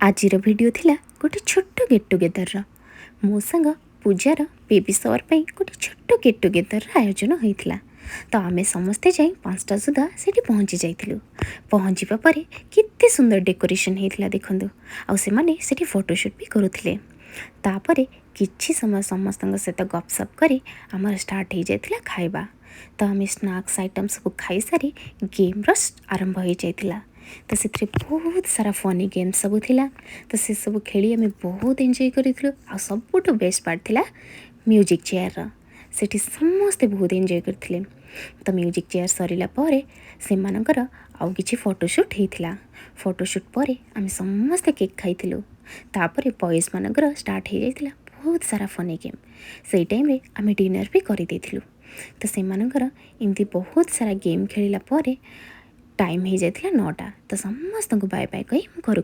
आजिर video थिला गोटे छोट गेट टुगेदर मो सांग पूजार बेबी शावर पे गोटे छोट गेट टुगेदर आयोजन होता। तो आमे समस्ते जाई 5टा सुधा से पहुँची जाइलु। पहुँचवा पर केते सुंदर डेकोरेशन होता देखु। आउ माने सेठी फोटोशूट भी करुथिले। तापरे किछि समय समस्त सहित गपसप करी आमर स्टार्ट हो जाता खाइबा। तो आम स्नाक्स आइटम सब खाई सारी गेम आरंभ हो जाता। तो से बहुत सारा फनी गेम सब थिला। तो से सब खेली आम बहुत एंजॉय करूँ। आ सबुठ बेस्ट पार्ट थिला म्यूजिक चेयर सेठी समस्ते बहुत एंजॉय करथिले। तो म्यूजिक चेयर सरिला परे से मानकर आउ किछि फोटोशूट होता। फोटोशूट पर आम समस्ते केक खाइलु। तापर बॉयज मानकर स्टार्ट हो जाता बहुत सारा फनी गेम। से टाइम रे आम डिनर भी कर देथिलु। तो से मानकर एमती बहुत सारा गेम खेलिला परे टाइम हो जाता 9टा। तो समस्त को बाय बाय कही घर